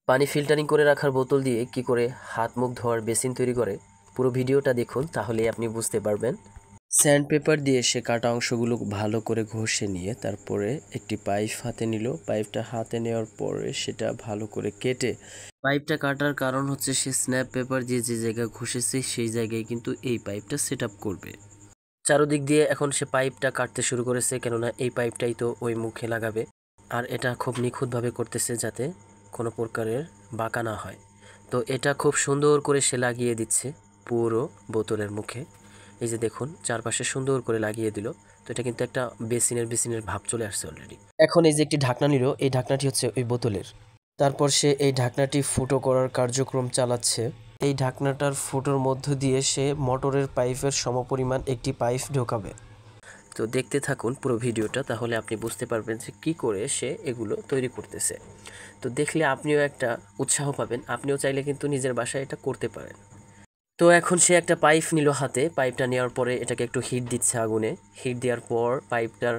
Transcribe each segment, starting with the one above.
পানি ফিল্টারিং করে রাখার বোতল দিয়ে কি করে হাত মুখ ধোয়ার বেসিন তৈরি করে পুরো ভিডিওটা দেখুন, তাহলেই আপনি বুঝতে পারবেন। স্যান্ড পেপার দিয়ে সে কাটা অংশগুলো ভালো করে ঘষে নিয়ে তারপরে একটি পাইপ হাতে নিল। পাইপটা হাতে নেওয়ার পরে সেটা ভালো করে কেটে, পাইপটা কাটার কারণ হচ্ছে সে স্ন্যাপ পেপার দিয়ে যে জায়গায় ঘষেছে সেই জায়গায় কিন্তু এই পাইপটা সেট আপ করবে। চারদিক দিয়ে এখন সে পাইপটা কাটতে শুরু করেছে, কেননা এই পাইপটাই তো ওই মুখে লাগাবে। আর এটা খুব নিখুঁতভাবে করতেছে যাতে কোনো প্রকারের বাঁকা না হয়। তো এটা খুব সুন্দর করে সে লাগিয়ে দিচ্ছে পুরো বোতলের মুখে। এই যে দেখুন চারপাশে সুন্দর করে লাগিয়ে দিল। তো এটা কিন্তু একটা বেসিনের ভাব চলে আসছে অলরেডি। এখন এই যে একটি ঢাকনা নিল, এই ঢাকনাটি হচ্ছে ওই বোতলের। তারপর সে এই ঢাকনাটি ফুটো করার কার্যক্রম চালাচ্ছে। এই ঢাকনাটার ফুটোর মধ্য দিয়ে সে মোটরের পাইপের সমপরিমাণ একটি পাইপ ঢোকাবে। তো দেখতে থাকুন পুরো ভিডিওটা, তাহলে আপনি বুঝতে পারবেন যে কী করে সে এগুলো তৈরি করতেছে। তো দেখলে আপনিও একটা উৎসাহ পাবেন, আপনিও চাইলে কিন্তু নিজের বাসায় এটা করতে পারেন। তো এখন সে একটা পাইপ নিল হাতে, পাইপটা নেওয়ার পরে এটাকে একটু হিট দিচ্ছে আগুনে। হিট দেওয়ার পর পাইপটার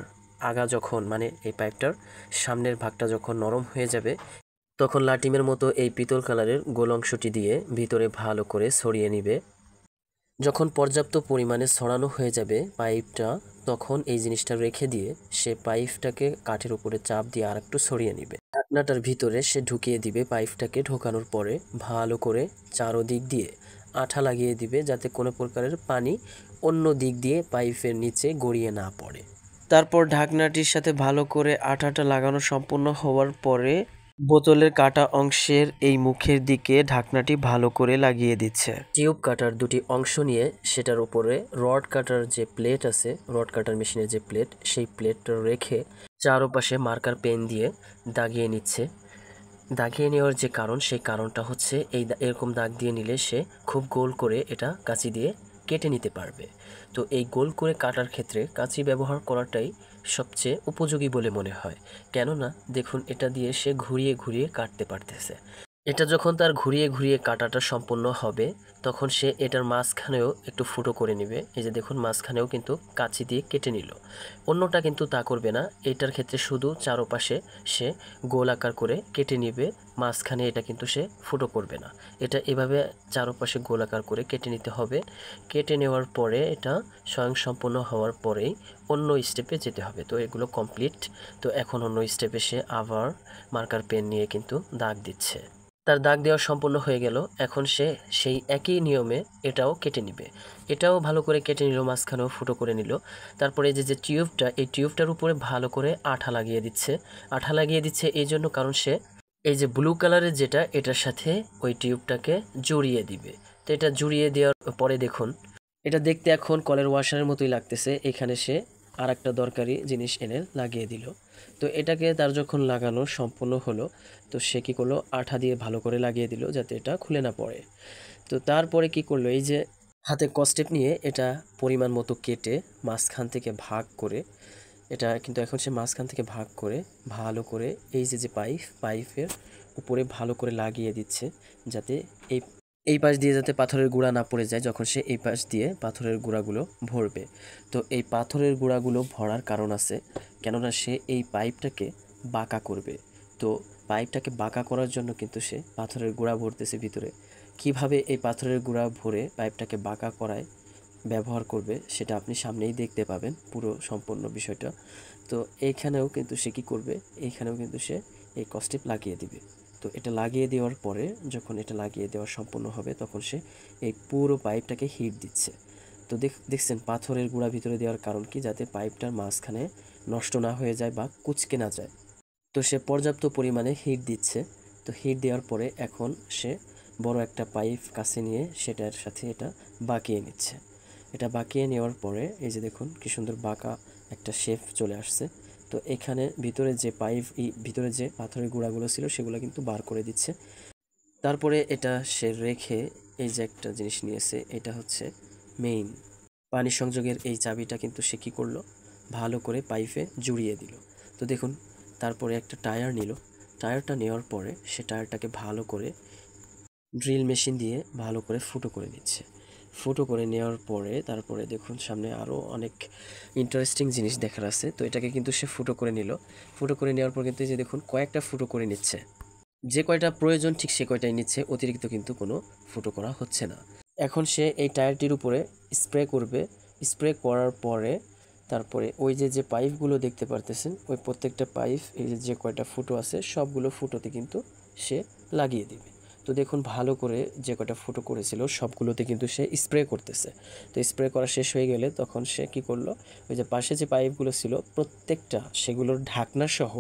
আগা যখন মানে এই পাইপটার সামনের ভাগটা যখন নরম হয়ে যাবে, তখন লাটিমের মতো এই পিতল কালারের গোল অংশটি দিয়ে ভিতরে ভালো করে ছড়িয়ে নিবে। যখন পর্যাপ্ত পরিমাণে ছড়ানো হয়ে যাবে পাইপটা, তখন এই জিনিসটা রেখে দিয়ে সে পাইপটাকে কাঠের উপরে চাপ দিয়ে আর একটু ছড়িয়ে নিবে। ঢাকনাটার ভিতরে সে ঢুকিয়ে দিবে। পাইপটাকে ঢোকানোর পরে ভালো করে চারোদিক দিয়ে আঠা লাগিয়ে দিবে, যাতে কোনো প্রকারের পানি অন্য দিক দিয়ে পাইপের নিচে গড়িয়ে না পড়ে। তারপর ঢাকনাটির সাথে ভালো করে আঠাটা লাগানো সম্পূর্ণ হওয়ার পরে বোতলের কাটা অংশের এই মুখের দিকে ঢাকনাটি ভালো করে লাগিয়ে দিচ্ছে। টিউব কাটার দুটি অংশ নিয়ে সেটার উপরে রড কাটার যে প্লেট আছে, রড কাটার মেশিনের যে প্লেট, সেই প্লেটটা রেখে চারপাশে মার্কার পেন দিয়ে দাগিয়ে নিচ্ছে। দাগিয়ে নেওয়ার যে কারণ, সেই কারণটা হচ্ছে এরকম দাগ দিয়ে নিলে সে খুব গোল করে এটা কাঁচি দিয়ে কেটে নিতে পারবে। তো এই গোল করে কাটার ক্ষেত্রে কাঁচি ব্যবহার করাটাই সবচেয়ে উপযোগী বলে মনে হয়। কেননা দেখুন এটা দিয়ে সে ঘুরিয়ে ঘুরিয়ে কাটতে পারতেছে। এটা যখন তার ঘুরিয়ে ঘুরিয়ে কাটাটা সম্পূর্ণ হবে, তখন সে এটার মাঝখানেও একটু ফুটো করে নেবে। এই যে দেখুন মাঝখানেও কিন্তু কাঁচি দিয়ে কেটে নিল। অন্যটা কিন্তু তা করবে না, এটার ক্ষেত্রে শুধু চারপাশে সে গোল আকার করে কেটে নেবে, মাঝখানে এটা কিন্তু সে ফুটো করবে না। এটা এভাবে চারপাশে গোল আকার করে কেটে নিতে হবে। কেটে নেওয়ার পরে এটা স্বয়ংসম্পূর্ণ হওয়ার পরেই অন্য স্টেপে যেতে হবে। তো এগুলো কমপ্লিট। তো এখন অন্য স্টেপে সে আবার মার্কার পেন নিয়ে কিন্তু দাগ দিচ্ছে। তার দাগ দেওয়া সম্পূর্ণ হয়ে গেল। এখন সে সেই একই নিয়মে এটাও কেটে নিবে। এটাও ভালো করে কেটে নিল, মাঝখানেও ফুটো করে নিল। তারপরে যে টিউবটা, এই টিউবটার উপরে ভালো করে আঠা লাগিয়ে দিচ্ছে। আঠা লাগিয়ে দিচ্ছে এই জন্য কারণ সে এই যে ব্লু কালারের যেটা, এটার সাথে ওই টিউবটাকে জড়িয়ে দিবে। তো এটা জড়িয়ে দেওয়ার পরে দেখুন এটা দেখতে এখন কলের ওয়াশারের মতোই লাগতেছে। এখানে সে আর একটা দরকারি জিনিস এনে লাগিয়ে দিল। তো এটাকে তার যখন লাগানো সম্পূর্ণ হলো, তো সে কী করলো, আঠা দিয়ে ভালো করে লাগিয়ে দিল যাতে এটা খুলে না পড়ে। তো তারপরে কি করলো, এই যে হাতে কস্টেপ নিয়ে এটা পরিমাণ মতো কেটে মাঝখান থেকে ভাগ করে, এটা কিন্তু এখন সে মাঝখান থেকে ভাগ করে ভালো করে এই যে পাইপের উপরে ভালো করে লাগিয়ে দিচ্ছে, যাতে এই এই পাশ দিয়ে যাতে পাথরের গুঁড়া না পড়ে যায় যখন সে এই পাশ দিয়ে পাথরের গুঁড়াগুলো ভরবে। তো এই পাথরের গুঁড়াগুলো ভরার কারণ আছে, কেননা সে এই পাইপটাকে বাঁকা করবে। তো পাইপটাকে বাঁকা করার জন্য কিন্তু সে পাথরের গুঁড়া ভরতেছে ভিতরে। কিভাবে এই পাথরের গুঁড়া ভরে পাইপটাকে বাঁকা করায় ব্যবহার করবে সেটা আপনি সামনেই দেখতে পাবেন পুরো সম্পূর্ণ বিষয়টা। তো এইখানেও কিন্তু সে কী করবে, এইখানেও কিন্তু সে এই কস্টেপ লাগিয়ে দিবে। তো এটা লাগিয়ে দেওয়ার পরে যখন এটা লাগিয়ে দেওয়া সম্পূর্ণ হবে, তখন সে এই পুরো পাইপটাকে হিট দিচ্ছে। তো দেখছেন পাথরের গুঁড়া ভিতরে দেওয়ার কারণ কি, যাতে পাইপটার মাঝখানে নষ্ট না হয়ে যায় বা কুঁচকে না যায়। তো সে পর্যাপ্ত পরিমাণে হিট দিচ্ছে। তো হিট দেওয়ার পরে এখন সে বড় একটা পাইপ কাছে নিয়ে সেটার সাথে এটা বাঁকিয়ে নিচ্ছে। এটা বাঁকিয়ে নেওয়ার পরে এই যে দেখুন কি সুন্দর বাঁকা একটা শেপ চলে আসছে। তো এখানে ভিতরে যে ভিতরে যে পাথরের গুঁড়াগুলো ছিল সেগুলো কিন্তু বার করে দিচ্ছে। তারপরে এটা সে রেখে এই যে একটা জিনিস নিয়েছে, এটা হচ্ছে মেইন পানি সংযোগের এই চাবিটা কিন্তু সে কী করলো, ভালো করে পাইপে জুড়িয়ে দিল। তো দেখুন তারপরে একটা টায়ার নিল। টায়ারটা নেওয়ার পরে সে টায়ারটাকে ভালো করে ড্রিল মেশিন দিয়ে ভালো করে ফুটো করে নিচ্ছে। ফুটো করে নেওয়ার পরে তারপরে দেখুন সামনে আরও অনেক ইন্টারেস্টিং জিনিস দেখার আছে। তো এটাকে কিন্তু সে ফুটো করে নিল। ফুটো করে নেওয়ার পর কিন্তু এই যে দেখুন কয়েকটা ফুটো করে নিচ্ছে। যে কয়টা প্রয়োজন ঠিক সে কয়টাই নিচ্ছে, অতিরিক্ত কিন্তু কোনো ফুটো করা হচ্ছে না। এখন সে এই টায়ারটির উপরে স্প্রে করবে। স্প্রে করার পরে তারপরে ওই যে পাইপগুলো দেখতে পারতেছেন, ওই প্রত্যেকটা পাইপ এই যে কয়টা ফুটো আছে সবগুলো ফুটোতে কিন্তু সে লাগিয়ে দিবে। তো দেখুন ভালো করে যে কয়টা ফুটো করেছিল সবগুলোতে কিন্তু সে স্প্রে করতেছে। তো স্প্রে করা শেষ হয়ে গেলে তখন সে কি করলো, ওই যে পাশে যে পাইপগুলো ছিল প্রত্যেকটা সেগুলোর ঢাকনা সহ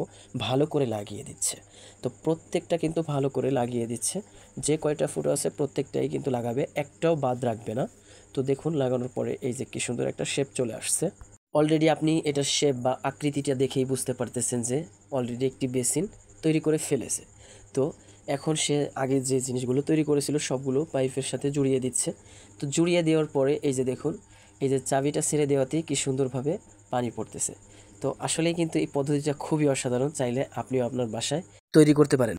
ভালো করে লাগিয়ে দিচ্ছে। তো প্রত্যেকটা কিন্তু ভালো করে লাগিয়ে দিচ্ছে। যে কয়টা ফুটো আছে প্রত্যেকটাই কিন্তু লাগাবে, একটাও বাদ রাখবে না। তো দেখুন লাগানোর পরে এই যে কি সুন্দর একটা শেপ চলে আসছে। অলরেডি আপনি এটার শেপ বা আকৃতিটা দেখেই বুঝতে পারতেছেন যে অলরেডি একটি বেসিন তৈরি করে ফেলেছে। তো এখন সে আগে যে জিনিসগুলো তৈরি করেছিল সবগুলো পাইপের সাথে জুড়িয়ে দিচ্ছে। তো জুড়িয়ে দেওয়ার পরে এই যে দেখুন, এই যে চাবিটা ছেড়ে দেওয়াতেই কি সুন্দরভাবে পানি পড়তেছে। তো আসলেই কিন্তু এই পদ্ধতিটা খুবই অসাধারণ, চাইলে আপনিও আপনার বাসায় তৈরি করতে পারেন।